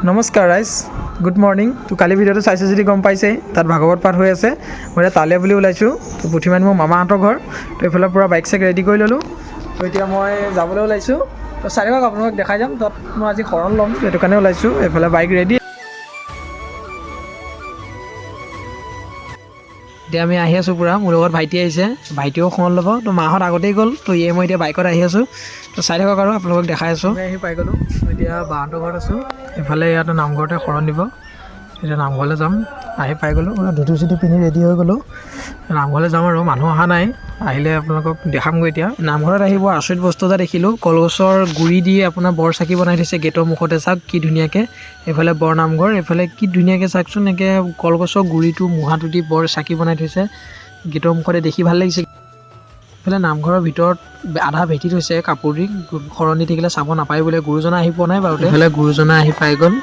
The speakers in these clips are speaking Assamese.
নমস্কাৰ ৰাইজ, গুড মৰ্ণিং। তো কালি ভিডিঅ'টো চাইছে যদি গম পাইছে, তাত ভাগৱত পাঠ হৈ আছে। মই এতিয়া তালে বুলি ওলাইছোঁ। তো পুথিমানি মোৰ মামাহঁতৰ ঘৰ। তো এইফালে পূৰা বাইক চাইক ৰেডি কৰি ল'লোঁ। তো এতিয়া মই যাবলৈ ওলাইছোঁ। তো চাই থাকক, আপোনালোকক দেখাই যাম। তাত মই আজি শৰণ ল'ম, সেইটো কাৰণে ওলাইছোঁ। এইফালে বাইক ৰেডি। এতিয়া আমি আহি আছোঁ পূৰা, মোৰ লগত ভাইটি আহিছে, ভাইটিও শৰণ ল'ব। তো মাহঁত আগতেই গ'ল, তো মই এতিয়া বাইকত আহি আছোঁ। তো চাই থাকক আৰু আপোনালোকক দেখাই আছোঁ। আমি আহি পাই গ'লোঁ, এতিয়া বাহঁতৰ ঘৰত আছোঁ। এইফালে ইয়াত নামঘৰতে শৰণ দিব, এতিয়া নামঘৰলৈ যাম। আহি পাই গ'লোঁ, ধুতি চুতি পিন্ধি ৰেডি হৈ গ'লোঁ। নামঘৰলৈ যাম আৰু মানুহ অহা নাই, আহিলে আপোনালোকক দেখামগৈ। এতিয়া নামঘৰত আহিব আচৰিত বস্তু এটা দেখিলোঁ, কলগছৰ গুৰি দি আপোনাৰ বৰ চাকি বনাই থৈছে গেটৰ মুখতে। চাওক কি ধুনীয়াকৈ, এইফালে বৰ নামঘৰ, এইফালে কি ধুনীয়াকৈ চাওকচোন, এনেকৈ কলগছৰ গুৰিটো মূঢ়াটো দি বৰ চাকি বনাই থৈছে গেটৰ মুখতে, দেখি ভাল লাগিছে। এইফালে নামঘৰৰ ভিতৰত আধা ভেটি থৈছে কাপোৰ দি, শৰণ দি থাকিলে চাব নাপায় বোলে। গুৰুজনা আহি পোৱা নাই বাৰু। এইফালে গুৰুজনা আহি পাই গ'ল,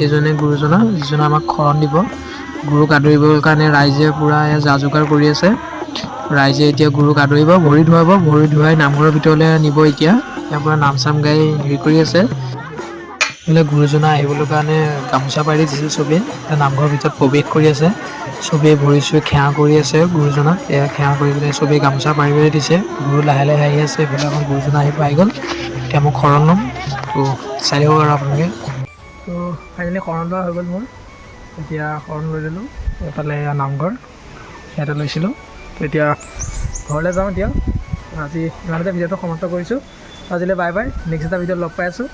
এইজনে গুৰুজনা, যিজনে আমাক শৰণ দিব। গুৰুক আদৰিবৰ কাৰণে ৰাইজে পূৰা যা যোগাৰ কৰি আছে। ৰাইজে এতিয়া গুৰুক আদৰিব, ভৰি ধুৱাব, ভৰি ধুৱাই নামঘৰৰ ভিতৰলৈ নিব। এতিয়া ইয়াৰ পৰা নাম চাম গাই হেৰি কৰি আছে। এইফালে গুৰুজনা আহিবলৈ কাৰণে গামোচা পাৰি দিছে চবেই। নামঘৰৰ ভিতৰত প্ৰৱেশ কৰি আছে, চবেই ভৰি চুই সেৱা কৰি আছে গুৰুজনাক। এয়া সেৱা কৰি পেলাই চবেই গামোচা পাৰিবলৈ দিছে। গুৰু লাহে লাহে আহি আছে, এইফালে আমাৰ গুৰুজনা আহি পাই গ'ল। এতিয়া মোক শৰণ ল'ম, তো চাই থাকক আৰু আপোনালোকে। তো ফাইনেলি শৰণ লোৱা হৈ গ'ল মোৰ। এতিয়া শৰণ লৈ ল'লোঁ। এইফালে এয়া নামঘৰ, ইয়াতে লৈছিলোঁ। তো এতিয়া ঘৰলৈ যাওঁ। এতিয়া আজি ইমানতে ভিডিঅ'টো সমাপ্ত কৰিছোঁ। আজিলৈ বাই বাই, নেক্সট এটা ভিডিঅ'ত লগ পাই আছোঁ।